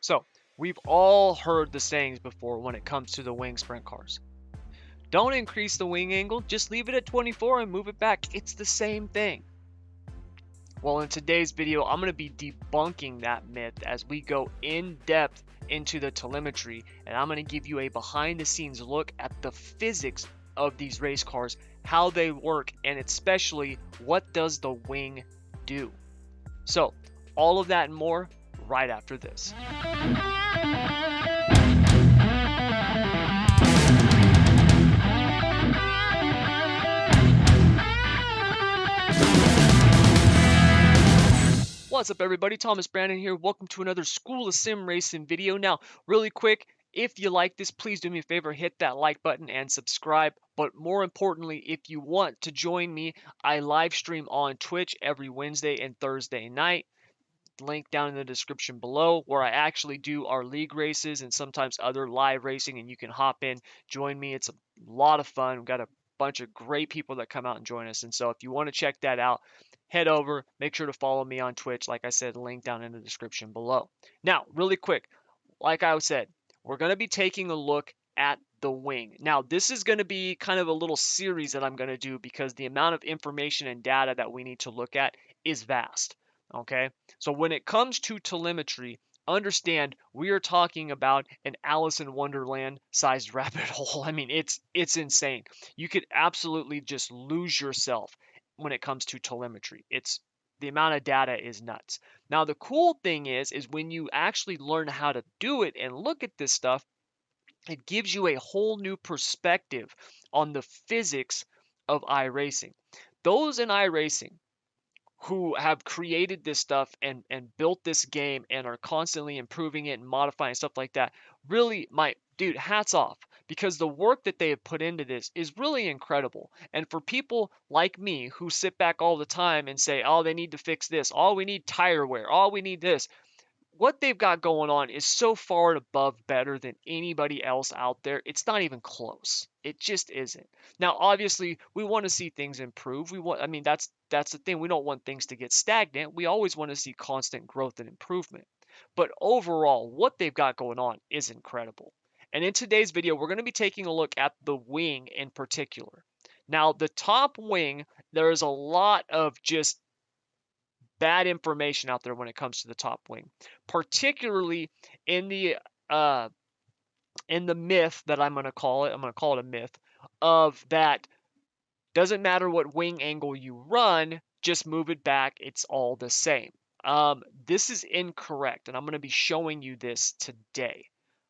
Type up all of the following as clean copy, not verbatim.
So, we've all heard the sayings before when it comes to the wing sprint cars. Don't increase the wing angle, just leave it at 24 and move it back. It's the same thing. Well, in today's video, I'm going to be debunking that myth as we go in depth into the telemetry, and I'm going to give you a behind the scenes look at the physics of these race cars, how they work, and especially what does the wing do. So, all of that and more right after this. What's up, everybody? Thomas Brandon here. Welcome to another School of Sim Racing video. Now, really quick, if you like this, please do me a favor, hit that like button and subscribe. But more importantly, if you want to join me, I live stream on Twitch every Wednesday and Thursday night. Link down in the description below, where I actually do our league races and sometimes other live racing, and you can hop in, join me. It's a lot of fun. We've got a bunch of great people that come out and join us, and so if you want to check that out, head over, make sure to follow me on Twitch. Like I said, link down in the description below. Now, really quick, like I said, we're going to be taking a look at the wing. Now, this is going to be kind of a little series that I'm going to do because the amount of information and data that we need to look at is vast. Okay, so when it comes to telemetry, understand we are talking about an Alice in Wonderland sized rabbit hole. I mean, it's insane. You could absolutely just lose yourself when it comes to telemetry. It's the amount of data is nuts. Now, the cool thing is when you actually learn how to do it and look at this stuff, it gives you a whole new perspective on the physics of iRacing. Those in iRacing who have created this stuff and built this game and are constantly improving it and modifying stuff like that, really, dude, hats off, because the work that they have put into this is really incredible. And for people like me who sit back all the time and say, oh, they need to fix this, oh, we need tire wear, oh, we need this, what they've got going on is so far and above better than anybody else out there. It's not even close. It just isn't. Now, obviously, we want to see things improve. I mean, that's the thing. We don't want things to get stagnant. We always want to see constant growth and improvement. But overall, what they've got going on is incredible. And in today's video, we're going to be taking a look at the wing in particular. Now, the top wing, there is a lot of just bad information out there when it comes to the top wing, particularly in the myth that I'm going to call it. I'm going to call it a myth of that doesn't matter what wing angle you run, just move it back. It's all the same. This is incorrect, and I'm going to be showing you this today.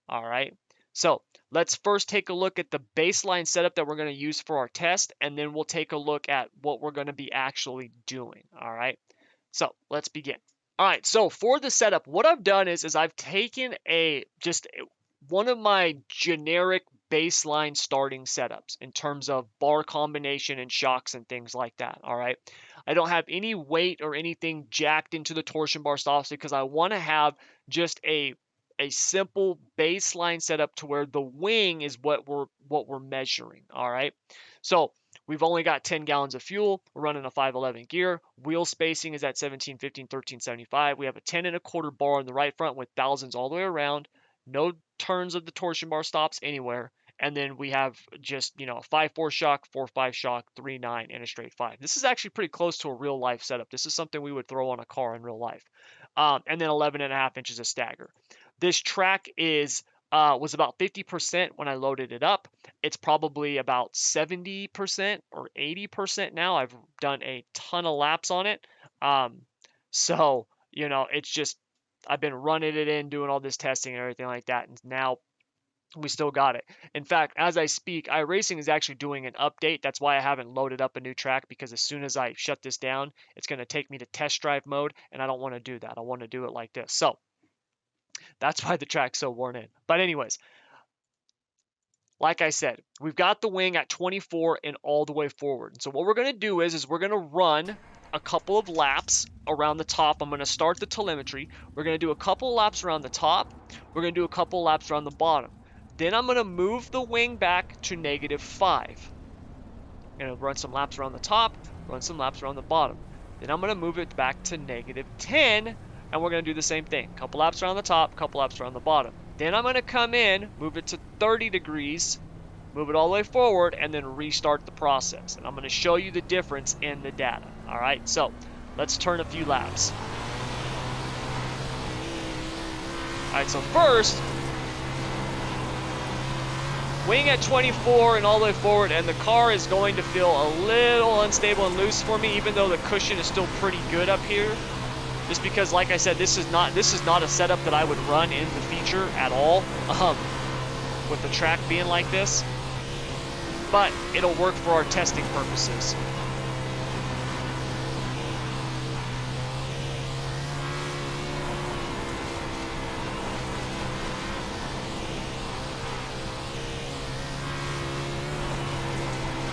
All right. So let's first take a look at the baseline setup that we're going to use for our test, and then we'll take a look at what we're going to be actually doing. All right. So let's begin. All right, so for the setup, what I've done is I've taken one of my generic baseline starting setups in terms of bar combination and shocks and things like that. All right, I don't have any weight or anything jacked into the torsion bar stops because I want to have just a simple baseline setup to where the wing is what we're measuring. All right, so we've only got 10 gallons of fuel. We're running a 511 gear. Wheel spacing is at 1715, 1375. We have a 10.25 bar on the right front with thousands all the way around. No turns of the torsion bar stops anywhere. And then we have just, a 5.4 shock, 4.5 shock, 3.9, and a straight 5. This is actually pretty close to a real life setup. This is something we would throw on a car in real life. And then 11.5 inches of stagger. This track was about 50% when I loaded it up. It's probably about 70% or 80% now. I've done a ton of laps on it. So, it's just, I've been running it in, doing all this testing and everything like that. And now we still got it. In fact, as I speak, iRacing is actually doing an update. That's why I haven't loaded up a new track, because as soon as I shut this down, it's going to take me to test drive mode. And I don't want to do that. I want to do it like this. So that's why the track's so worn in. But anyways, like I said, we've got the wing at 24 and all the way forward. So what we're going to do is we're going to run a couple of laps around the top. I'm going to start the telemetry. We're going to do a couple of laps around the top. We're going to do a couple of laps around the bottom. Then I'm going to move the wing back to -5. I'm going to run some laps around the top, run some laps around the bottom. Then I'm going to move it back to -10 and we're going to do the same thing. Couple laps around the top, couple laps around the bottom. Then I'm going to come in, move it to 30 degrees, move it all the way forward, and then restart the process. And I'm going to show you the difference in the data. All right, so let's turn a few laps. All right, so first, wing at 24 and all the way forward, and the car is going to feel a little unstable and loose for me, even though the cushion is still pretty good up here. Just because, like I said, this is not a setup that I would run in the feature at all, with the track being like this. But it'll work for our testing purposes.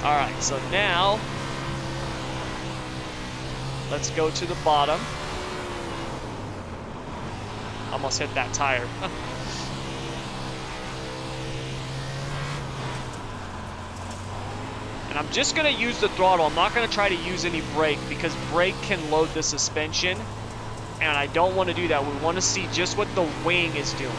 All right, so now let's go to the bottom. Almost hit that tire. And I'm just gonna use the throttle. I'm not gonna try to use any brake because brake can load the suspension, and I don't want to do that. We want to see just what the wing is doing.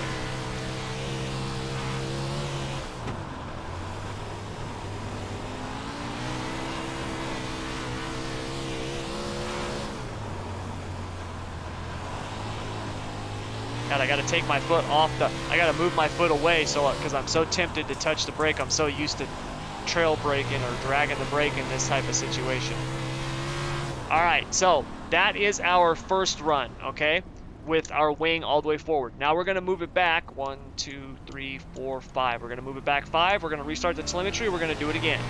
God, I gotta take my foot off I gotta move my foot away because I'm so tempted to touch the brake. I'm so used to trail braking or dragging the brake in this type of situation. All right, so that is our first run, okay, with our wing all the way forward. Now we're gonna move it back 1, 2, 3, 4, 5. We're gonna move it back 5. We're gonna restart the telemetry. We're gonna do it again.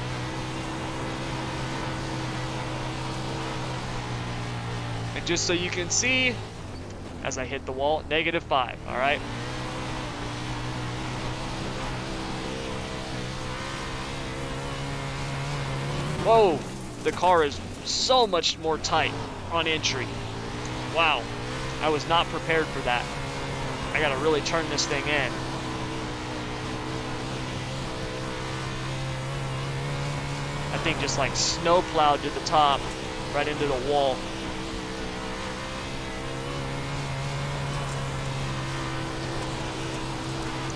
And just so you can see, as I hit the wall, -5, all right? Whoa, the car is so much more tight on entry. Wow, I was not prepared for that. I gotta really turn this thing in. That thing just like snow plowed to the top, right into the wall.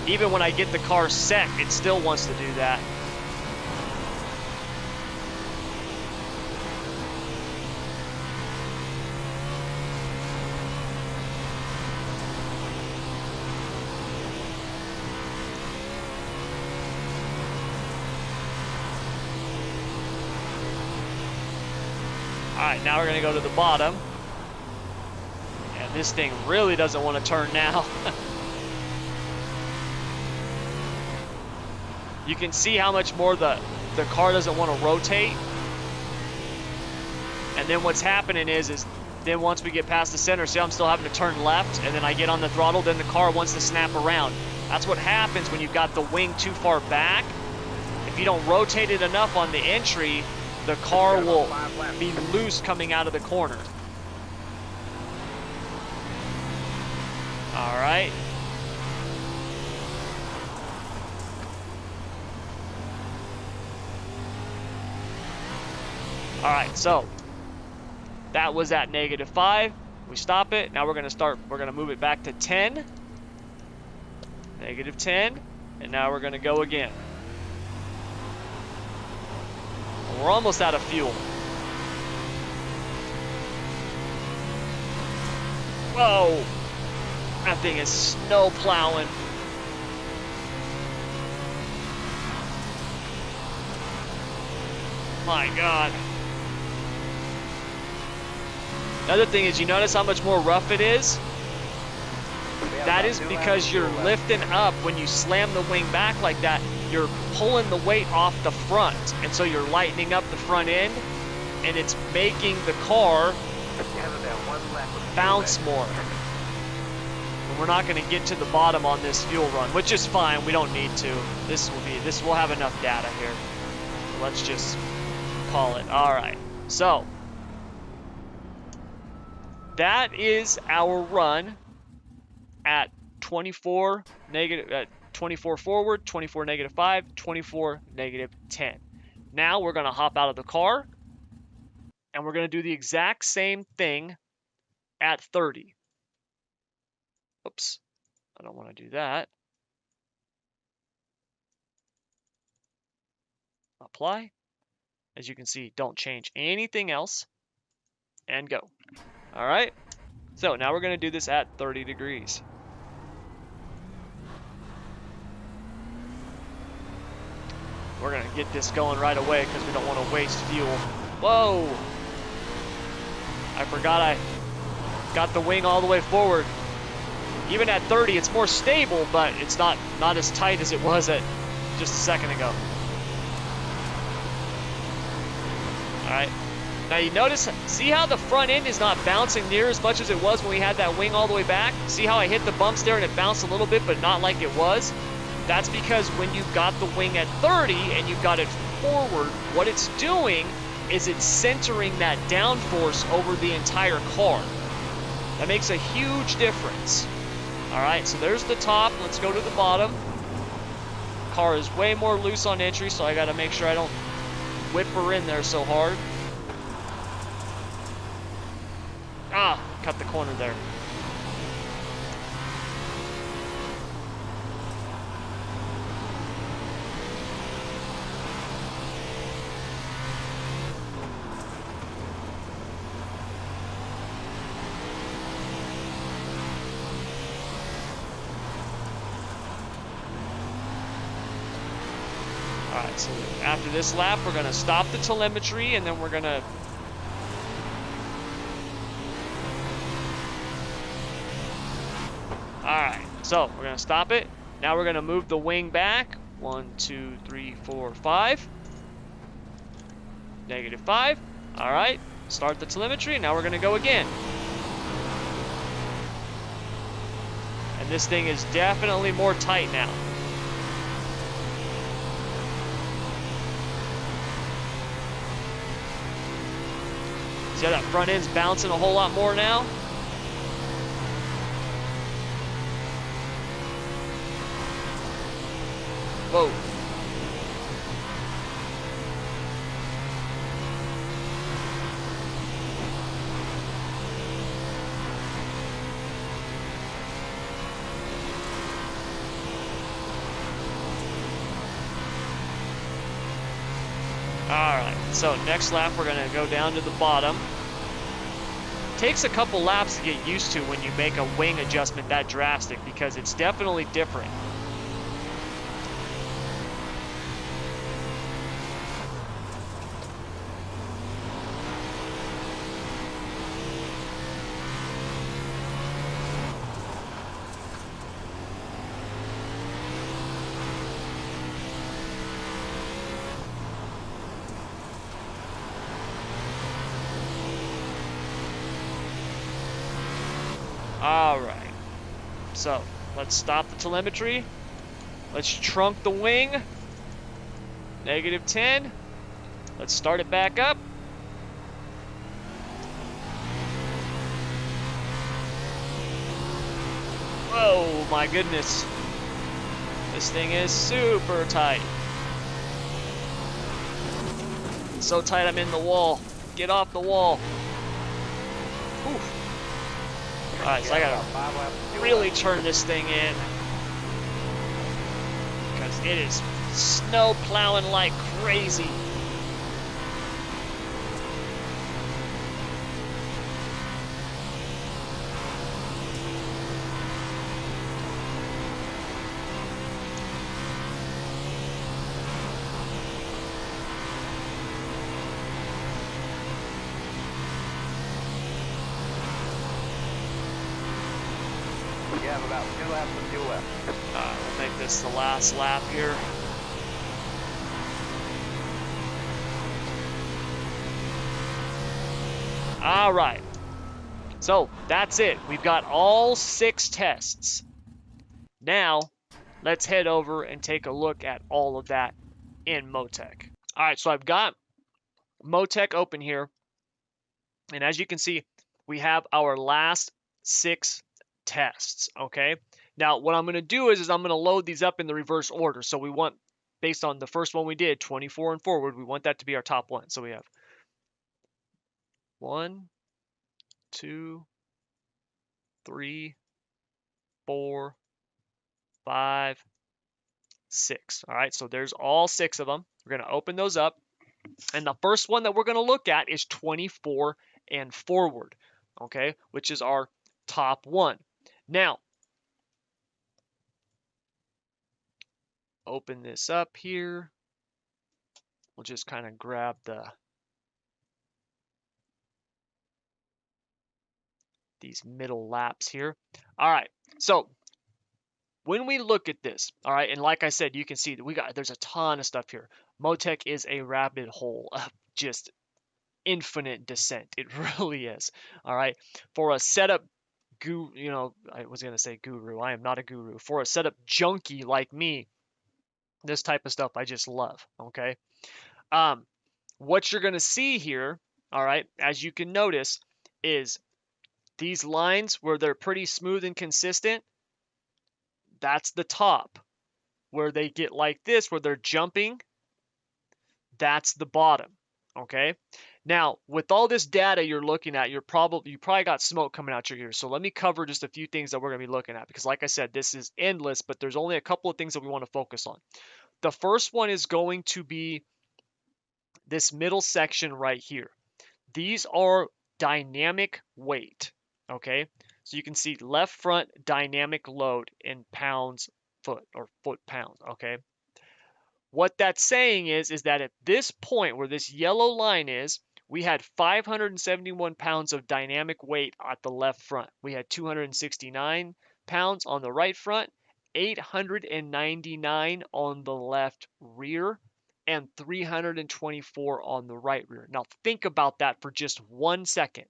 Even when I get the car set, it still wants to do that. All right, now we're gonna go to the bottom. And this thing really doesn't want to turn now. You can see how much more the car doesn't want to rotate. And then what's happening is then once we get past the center, see how I'm still having to turn left, and then I get on the throttle, then the car wants to snap around. That's what happens when you've got the wing too far back. If you don't rotate it enough on the entry, the car will be loose coming out of the corner. All right. All right, so that was at -5. We stop it. Now we're gonna move it back to 10. -10, and now we're gonna go again. We're almost out of fuel. Whoa, that thing is snow plowing. My God. Another thing is, you notice how much more rough it is? That is because you're lifting up. When you slam the wing back like that, you're pulling the weight off the front. And so you're lightening up the front end, and it's making the car bounce more. And we're not going to get to the bottom on this fuel run, which is fine. We don't need to. We'll have enough data here. Let's just call it. All right. So that is our run at 24 forward, 24 -5, 24 -10. Now we're going to hop out of the car, and we're going to do the exact same thing at 30. Oops, I don't want to do that. Apply. As you can see, don't change anything else. And go. All right. So now we're going to do this at 30 degrees. We're going to get this going right away because we don't want to waste fuel. Whoa! I forgot I got the wing all the way forward. Even at 30, it's more stable, but it's not as tight as it was at just a second ago. All right. Now you notice, see how the front end is not bouncing near as much as it was when we had that wing all the way back? See how I hit the bumps there and it bounced a little bit, but not like it was? That's because when you got the wing at 30 and you got it forward, what it's doing is it's centering that downforce over the entire car. That makes a huge difference. All right, so there's the top. Let's go to the bottom. Car is way more loose on entry, so I gotta make sure I don't whip her in there so hard. Ah, cut the corner there. Alright, so after this lap, we're going to stop the telemetry, and then we're going to... Alright, so we're going to stop it. Now we're going to move the wing back. 1, 2, 3, 4, 5. -5. Alright, start the telemetry, and now we're going to go again. And this thing is definitely more tight now. See how that front end's bouncing a whole lot more now? Whoa. Alright, so next lap we're going to go down to the bottom. Takes a couple laps to get used to when you make a wing adjustment that drastic because it's definitely different. Alright, so let's stop the telemetry. Let's trunk the wing. -10. Let's start it back up. Whoa, my goodness. This thing is super tight. So tight I'm in the wall. Get off the wall. Oof. Alright, so I gotta really turn this thing in because it is snow plowing like crazy. We have about 2 laps of fuel left. We'll make this the last lap here. All right. So that's it. We've got all 6 tests. Now, let's head over and take a look at all of that in Motec. All right, so I've got Motec open here. And as you can see, we have our last 6 tests, okay? Now, what I'm going to do is I'm going to load these up in the reverse order. So we want, based on the first one we did, 24 and forward, we want that to be our top one. So we have 1, 2, 3, 4, 5, 6. All right, so there's all 6 of them. We're going to open those up. And the first one that we're going to look at is 24 and forward, okay, which is our top one. Now, open this up here. We'll just kind of grab these middle laps here. All right, so when we look at this, all right, and like I said, you can see that there's a ton of stuff here. Motec is a rabbit hole of just infinite descent. It really is. All right, for a setup I was gonna say guru. I am not a guru. For a setup junkie like me, this type of stuff I just love. Okay, what you're gonna see here, all right, as you can notice, is these lines where they're pretty smooth and consistent. That's the top. Where they get like this, where they're jumping, that's the bottom. Okay. Now, with all this data you're looking at, you probably got smoke coming out your ears. So let me cover just a few things that we're going to be looking at because like I said, this is endless, but there's only a couple of things that we want to focus on. The first one is going to be this middle section right here. These are dynamic weight. Okay. So you can see left front dynamic load in pounds foot or foot pounds. Okay. What that's saying is that at this point where this yellow line is, we had 571 pounds of dynamic weight at the left front. We had 269 pounds on the right front, 899 on the left rear, and 324 on the right rear. Now think about that for just 1 second.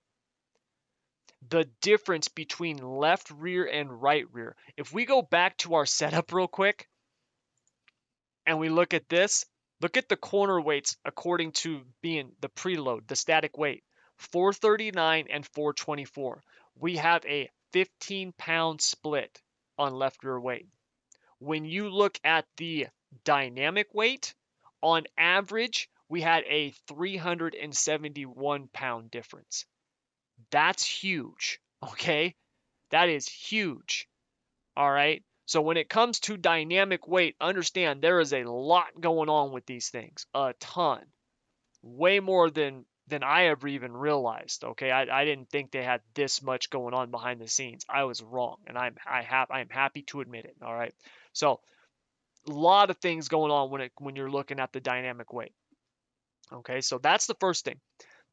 The difference between left rear and right rear. If we go back to our setup real quick, and we look at this, look at the corner weights according to being the preload, the static weight, 439 and 424. We have a 15-pound split on left rear weight. When you look at the dynamic weight, on average, we had a 371-pound difference. That's huge, okay? That is huge, all right? So when it comes to dynamic weight, understand there is a lot going on with these things, a ton, way more than I ever even realized. Okay, I didn't think they had this much going on behind the scenes. I was wrong, and I'm happy to admit it. All right, so a lot of things going on when you're looking at the dynamic weight. Okay, so that's the first thing.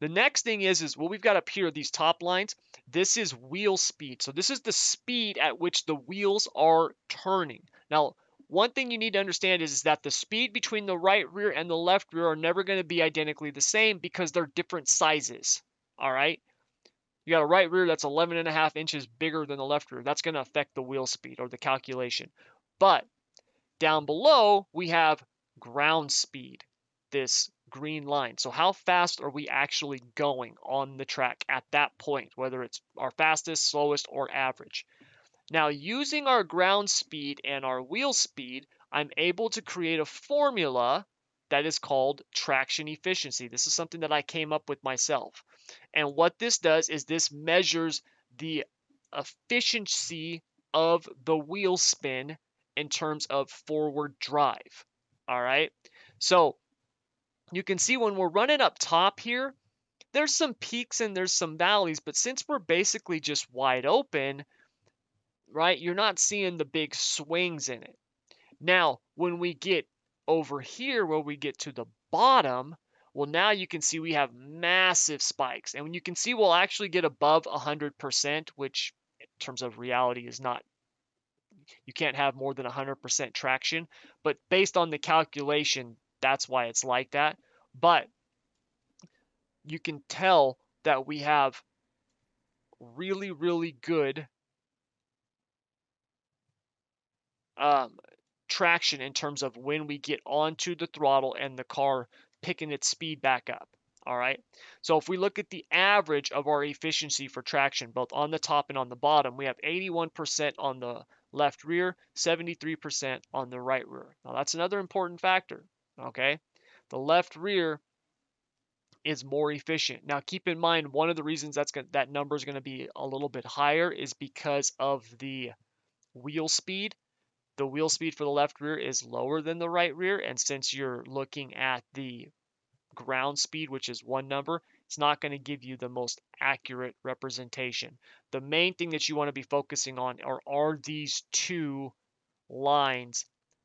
The next thing is what we've got up here, these top lines. This is wheel speed. So this is the speed at which the wheels are turning. Now, one thing you need to understand is that the speed between the right rear and the left rear are never going to be identically the same because they're different sizes. All right. You got a right rear that's 11.5 inches bigger than the left rear. That's going to affect the wheel speed or the calculation. But down below, we have ground speed, this green line. So how fast are we actually going on the track at that point, whether it's our fastest, slowest, or average? Now, using our ground speed and our wheel speed, I'm able to create a formula that is called traction efficiency. This is something that I came up with myself. And what this does is this measures the efficiency of the wheel spin in terms of forward drive. All right. So you can see when we're running up top here, there's some peaks and there's some valleys, but since we're basically just wide open, right, you're not seeing the big swings in it. Now, when we get over here, where we get to the bottom, well, now you can see we have massive spikes. And when you can see we'll actually get above 100%, which in terms of reality is not, you can't have more than 100% traction. But based on the calculation, that's why it's like that. But you can tell that we have really, really good traction in terms of when we get onto the throttle and the car picking its speed back up. All right. So if we look at the average of our efficiency for traction, both on the top and on the bottom, we have 81% on the left rear, 73% on the right rear. Now that's another important factor. Okay. The left rear is more efficient. Now keep in mind, one of the reasons that number is going to be a little bit higher is because of the wheel speed. The wheel speed for the left rear is lower than the right rear, and since you're looking at the ground speed, which is one number, it's not going to give you the most accurate representation. The main thing that you want to be focusing on are these two lines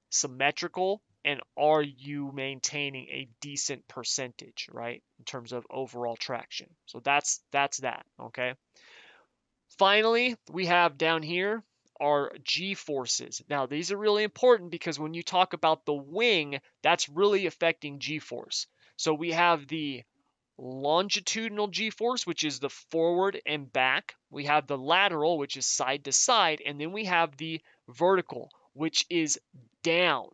symmetrical, and are you maintaining a decent percentage, right, in terms of overall traction. So that's that, okay? Finally, we have down here our G-forces. Now, these are really important because when you talk about the wing, that's really affecting G-force. So we have the longitudinal G-force, which is the forward and back. We have the lateral, which is side to side. And then we have the vertical, which is down,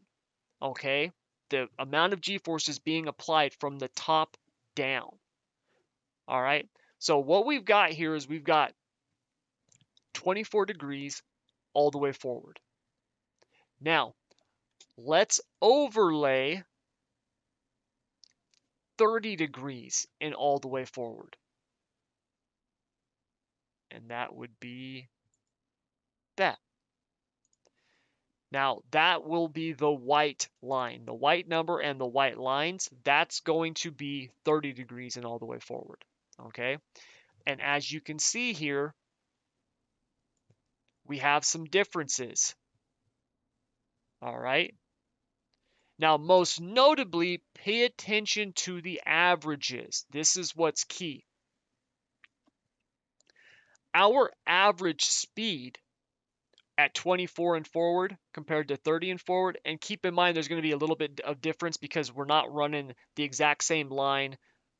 okay? The amount of G-force is being applied from the top down, all right? So what we've got here is we've got 24 degrees all the way forward. Now, let's overlay 30 degrees in all the way forward. And that would be that. Now, that will be the white line. The white number and the white lines, that's going to be 30 degrees and all the way forward. Okay? And as you can see here, we have some differences. All right? Now, most notably, pay attention to the averages. This is what's key. Our average speed at 24 and forward compared to 30 and forward, and keep in mind there's going to be a little bit of difference because we're not running the exact same line,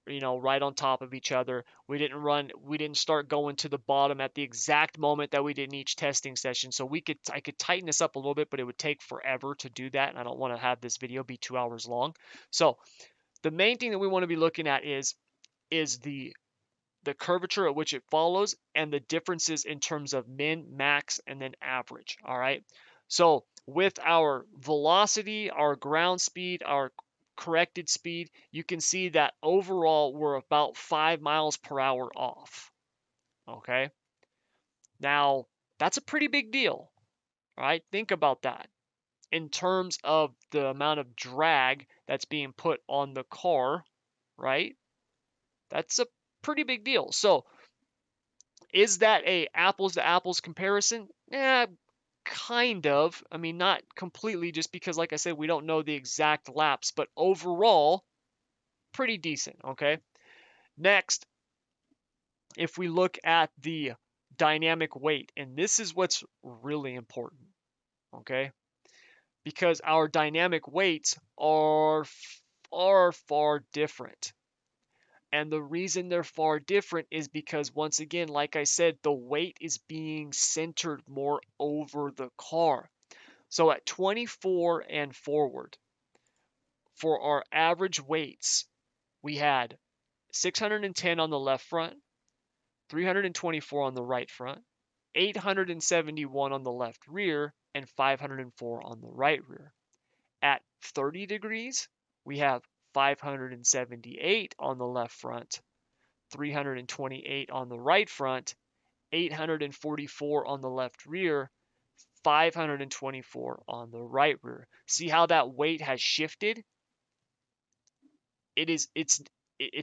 right on top of each other. We didn't start going to the bottom at the exact moment that we did in each testing session. So I could tighten this up a little bit, but it would take forever to do that, and I don't want to have this video be 2 hours long. So the main thing that we want to be looking at is the curvature at which it follows and the differences in terms of min, max, and then average. All right. So with our velocity, our ground speed, our corrected speed, you can see that overall we're about 5 miles per hour off. Okay. Now that's a pretty big deal. All right. Think about that in terms of the amount of drag that's being put on the car, right? That's a pretty big deal. So is that a apples to apples comparison? Kind of. I mean, not completely, just because, like I said, we don't know the exact laps, but overall, pretty decent, okay? Next, if we look at the dynamic weight, and this is what's really important, okay? Because our dynamic weights are far different. And the reason they're far different is because, once again, like I said, the weight is being centered more over the car. So at 24 and forward, for our average weights, we had 610 on the left front, 324 on the right front, 871 on the left rear, and 504 on the right rear. At 30 degrees, we have 578 on the left front, 328 on the right front, 844 on the left rear, 524 on the right rear. See how that weight has shifted? It's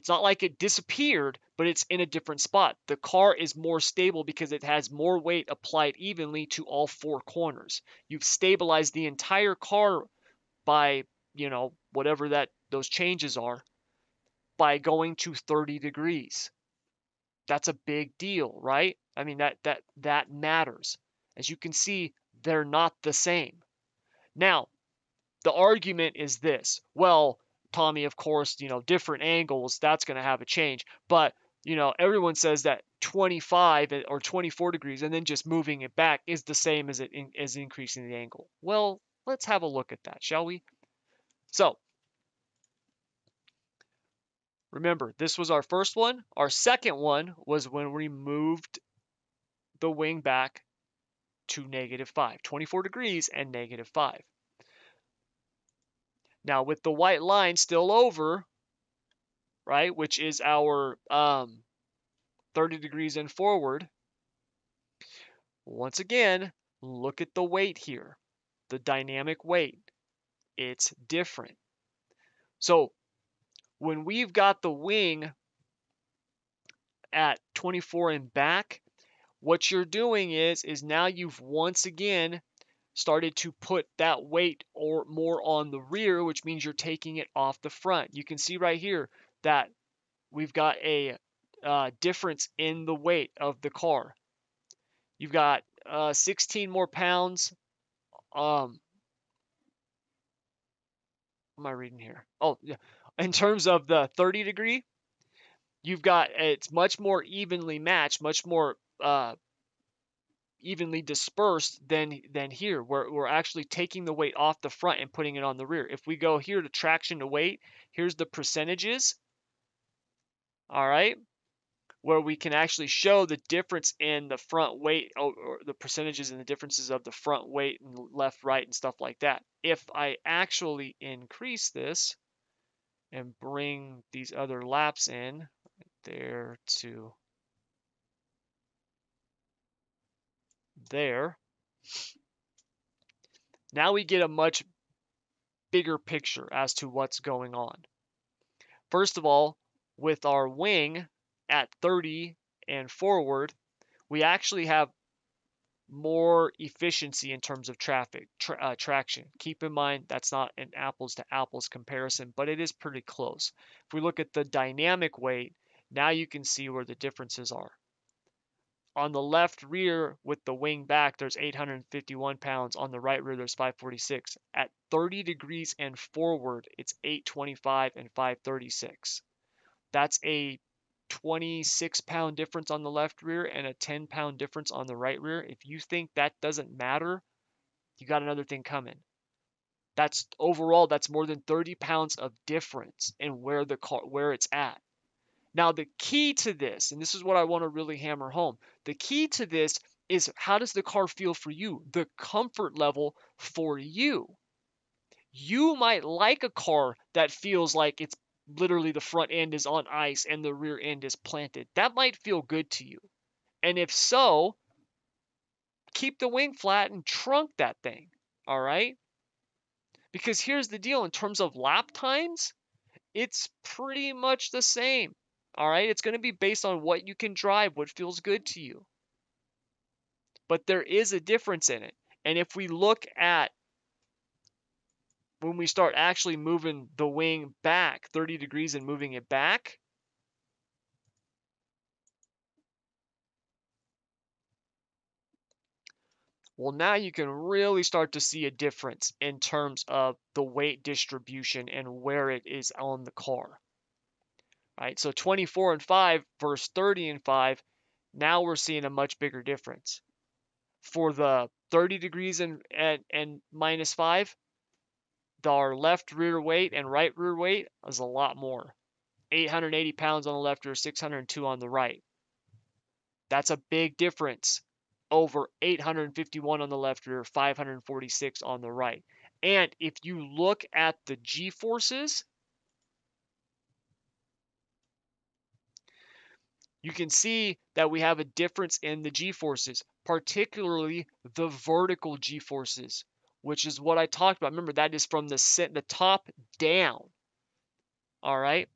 not like it disappeared, but it's in a different spot. The car is more stable because it has more weight applied evenly to all four corners. You've stabilized the entire car by, whatever those changes are, by going to 30 degrees. That's a big deal, right? I mean, that matters. As you can see, they're not the same. Now, the argument is this. Well, Tommy, of course, different angles, that's going to have a change. But, everyone says that 25 or 24 degrees and then just moving it back is the same as increasing the angle. Well, let's have a look at that, shall we? So, remember, this was our first one. Our second one was when we moved the wing back to -5, 24 degrees and -5. Now with the white line still over, right, which is our 30 degrees and forward, once again, look at the weight here, the dynamic weight. It's different. So when we've got the wing at 24 and back, what you're doing is now you've once again started to put that weight or more on the rear, which means you're taking it off the front. You can see right here that we've got a difference in the weight of the car. You've got 16 more pounds. What am I reading here? Oh, yeah. In terms of the 30 degree, you've got it's much more evenly matched, much more evenly dispersed than here. We're actually taking the weight off the front and putting it on the rear. If we go here to traction to weight, here's the percentages. All right, where we can actually show the difference in the front weight or the percentages and the differences of the front weight and left, right, and stuff like that. If I actually increase this and bring these other laps in there to there, now we get a much bigger picture as to what's going on. First of all, with our wing at 30 and forward, we actually have more efficiency in terms of traction. Keep in mind that's not an apples to apples comparison, but it is pretty close. If we look at the dynamic weight, now you can see where the differences are. On the left rear with the wing back, there's 851 pounds. On the right rear, there's 546. At 30 degrees and forward, it's 825 and 536. That's a 26-pound difference on the left rear and a 10-pound difference on the right rear. If you think that doesn't matter, you got another thing coming. That's overall, that's more than 30 pounds of difference in where it's at. Now, the key to this, and this is what I want to really hammer home, the key to this is how does the car feel for you? The comfort level for you. You might like a car that feels like it's literally the front end is on ice and the rear end is planted. That might feel good to you. And if so, keep the wing flat and trunk that thing. All right? Because here's the deal in terms of lap times, it's pretty much the same. All right? It's going to be based on what you can drive, what feels good to you. But there is a difference in it. And if we look at when we start actually moving the wing back 30 degrees and moving it back, well, now you can really start to see a difference in terms of the weight distribution and where it is on the car. Right? So 24 and 5 versus 30 and 5, now we're seeing a much bigger difference. For the 30 degrees and minus 5, our left rear weight and right rear weight is a lot more. 880 pounds on the left rear, 602 on the right. That's a big difference over 851 on the left rear, 546 on the right. And if you look at the G-forces, you can see that we have a difference in the G-forces, particularly the vertical G-forces, which is what I talked about. Remember, that is from the top down. All right.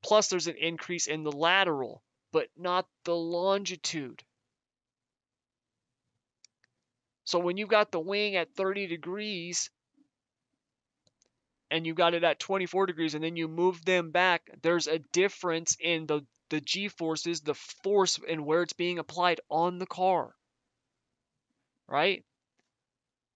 Plus, there's an increase in the lateral, but not the longitude. So when you've got the wing at 30 degrees and you got it at 24 degrees and then you move them back, there's a difference in the G-forces, the force and where it's being applied on the car, right?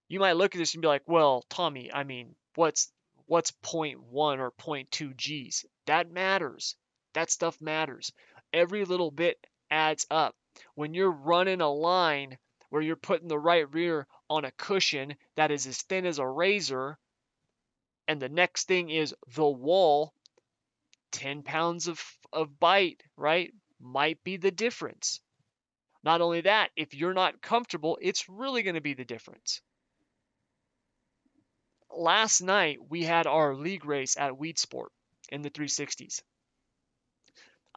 You might look at this and be like, well, Tommy, I mean, what's 0.1 or 0.2 Gs? That matters. That stuff matters. Every little bit adds up. When you're running a line where you're putting the right rear on a cushion that is as thin as a razor, and the next thing is the wall, 10 pounds of bite, right, might be the difference. Not only that, if you're not comfortable, it's really going to be the difference. Last night, we had our league race at Weed Sport in the 360s.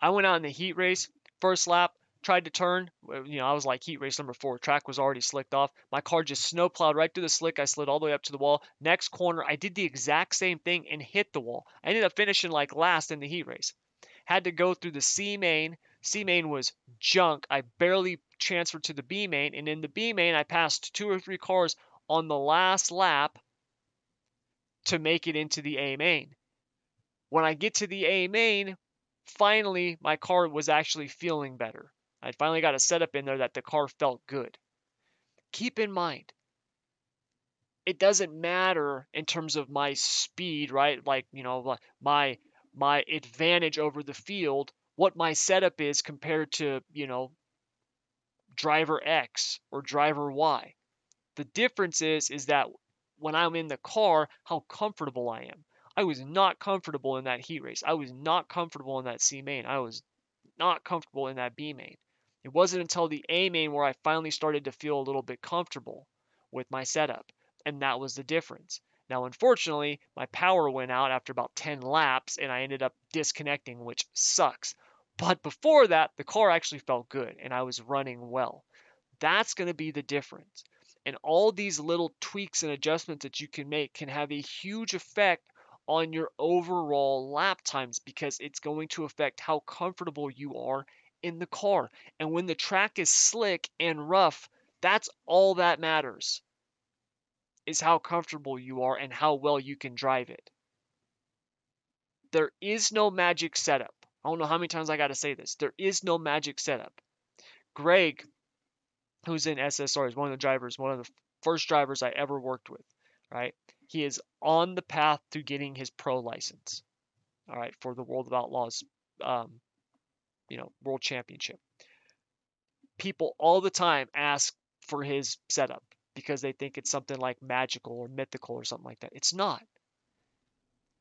I went out in the heat race, first lap, tried to turn, I was like heat race number 4. Track was already slicked off. My car just snowplowed right through the slick. I slid all the way up to the wall. Next corner, I did the exact same thing and hit the wall. I ended up finishing like last in the heat race. Had to go through the C main. C main was junk. I barely transferred to the B main, and in the B main, I passed 2 or 3 cars on the last lap to make it into the A main. When I get to the A main, finally my car was actually feeling better. I finally got a setup in there that the car felt good. Keep in mind, it doesn't matter in terms of my speed, right? Like, my advantage over the field, what my setup is compared to, driver X or driver Y. The difference is that when I'm in the car, how comfortable I am. I was not comfortable in that heat race. I was not comfortable in that C main. I was not comfortable in that B main. It wasn't until the A main where I finally started to feel a little bit comfortable with my setup, and that was the difference. Now, unfortunately, my power went out after about 10 laps, and I ended up disconnecting, which sucks. But before that, the car actually felt good, and I was running well. That's going to be the difference. And all these little tweaks and adjustments that you can make can have a huge effect on your overall lap times because it's going to affect how comfortable you are in the car. And when the track is slick and rough, that's all that matters, is how comfortable you are and how well you can drive it. There is no magic setup. I don't know how many times I got to say this. There is no magic setup. Greg, who's in SSR, is one of the drivers, one of the first drivers I ever worked with, right? He is on the path to getting his pro license, all right, for the World of Outlaws, World Championship. People all the time ask for his setup because they think it's something like magical or mythical or something like that. It's not.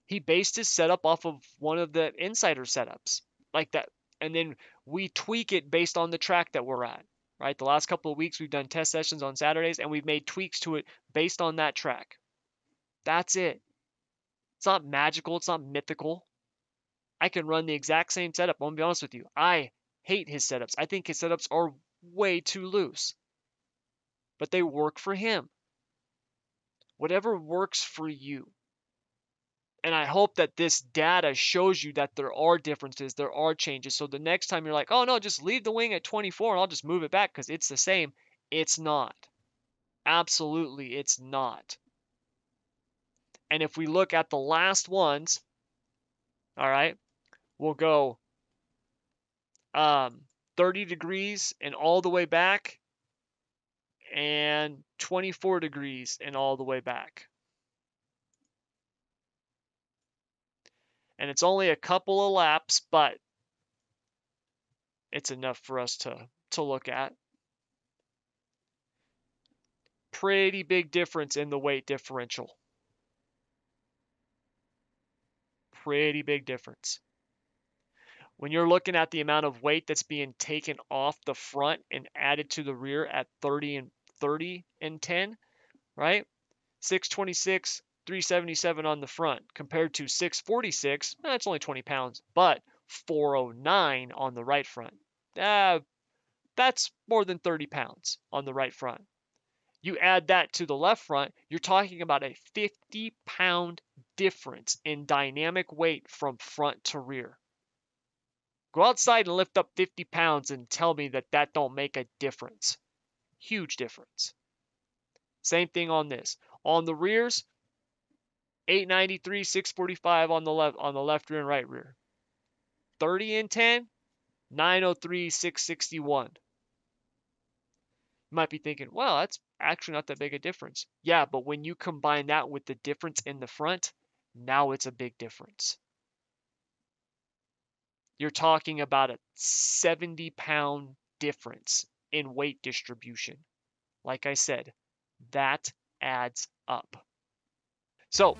He based his setup off of one of the insider setups like that, and then we tweak it based on the track that we're at. Right, the last couple of weeks we've done test sessions on Saturdays and we've made tweaks to it based on that track. That's it. It's not magical, it's not mythical. I can run the exact same setup. I'm gonna be honest with you. I hate his setups. I think his setups are way too loose. But they work for him. Whatever works for you. And I hope that this data shows you that there are differences, there are changes. So the next time you're like, oh no, just leave the wing at 24 and I'll just move it back because it's the same. It's not. Absolutely, it's not. And if we look at the last ones, all right, we'll go 30 degrees and all the way back and 24 degrees and all the way back. And it's only a couple of laps, but it's enough for us to look at. Pretty big difference in the weight differential. Pretty big difference. When you're looking at the amount of weight that's being taken off the front and added to the rear at 30 and 10, right? 626, 377 on the front compared to 646, that's only 20 pounds, but 409 on the right front. That's more than 30 pounds on the right front. You add that to the left front, you're talking about a 50-pound difference in dynamic weight from front to rear. Go outside and lift up 50 pounds and tell me that that don't make a difference. Huge difference. Same thing on this. On the rears, 893, 645 on the left rear and right rear. 30 and 10, 903, 661. You might be thinking, well, that's actually not that big a difference. Yeah, but when you combine that with the difference in the front, now it's a big difference. You're talking about a 70-pound difference in weight distribution. Like I said, that adds up. So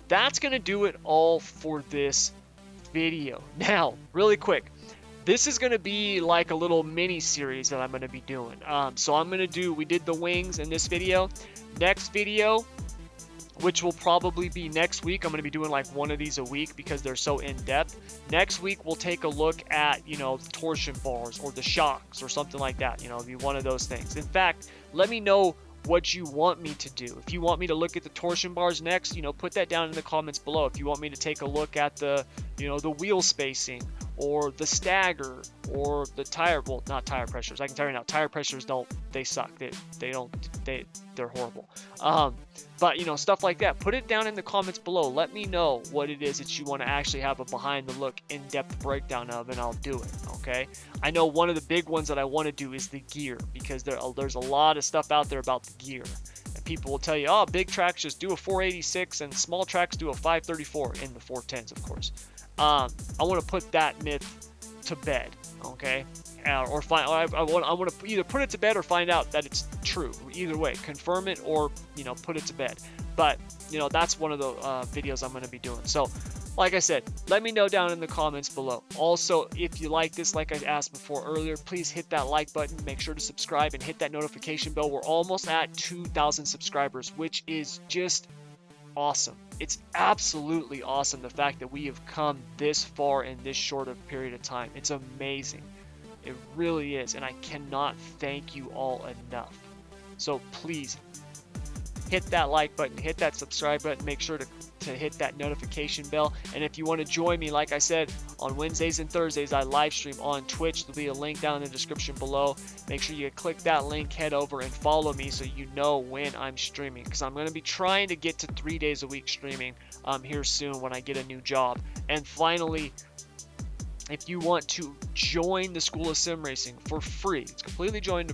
that's going to do it all for this video. Now, really quick, this is going to be like a little mini series that I'm going to be doing. So I'm going to we did the wings in this video. Next video, which will probably be next week. I'm going to be doing like one of these a week because they're so in-depth. Next week, we'll take a look at, you know, the torsion bars or the shocks or something like that. You know, it'll be one of those things. In fact, let me know what you want me to do. If you want me to look at the torsion bars next, you know, put that down in the comments below. If you want me to take a look at the, you know, the wheel spacing or the stagger or the tire, well, not tire pressures. I can tell you now, tire pressures they suck. They're horrible. But you know, stuff like that, put it down in the comments below. Let me know what it is that you want to actually have a behind the look in-depth breakdown of, and I'll do it. Okay, I know one of the big ones that I want to do is the gear, because there's a lot of stuff out there about the gear, and people will tell you, oh, big tracks just do a 486 and small tracks do a 534 in the 410s, of course. I want to put that myth to bed. Okay, I want to either put it to bed or find out that it's true. Either way, confirm it or, you know, put it to bed. But you know, that's one of the videos I'm going to be doing. So like I said, let me know down in the comments below. Also, if you like this, like I asked before earlier, please hit that like button, make sure to subscribe and hit that notification bell. We're almost at 2,000 subscribers, which is just awesome. It's absolutely awesome, the fact that we have come this far in this short of period of time. It's amazing. It really is, and I cannot thank you all enough. So please hit that like button, hit that subscribe button, make sure to hit that notification bell. And if you want to join me, like I said, on Wednesdays and Thursdays, I live stream on Twitch. There'll be a link down in the description below. Make sure you click that link, head over and follow me so you know when I'm streaming, because I'm going to be trying to get to 3 days a week streaming here soon when I get a new job. And finally, if you want to join the School of Sim Racing for free, it's completely free.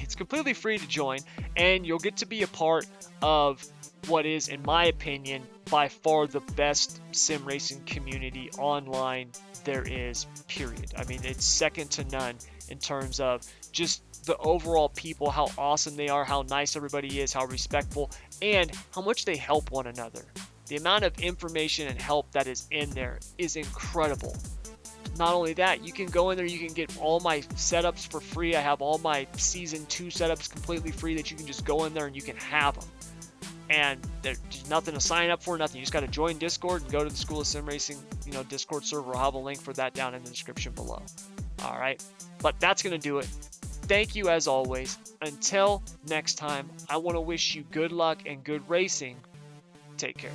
It's completely free to join, and you'll get to be a part of what is, in my opinion, by far the best sim racing community online there is, period. I mean, it's second to none in terms of just the overall people, how awesome they are, how nice everybody is, how respectful, and how much they help one another. The amount of information and help that is in there is incredible. Not only that, you can go in there, you can get all my setups for free. I have all my Season 2 setups completely free that you can just go in there and you can have them. And there's nothing to sign up for, nothing. You just got to join Discord and go to the School of Sim Racing, you know, Discord server. I'll have a link for that down in the description below. All right, but that's going to do it. Thank you as always. Until next time, I want to wish you good luck and good racing. Take care.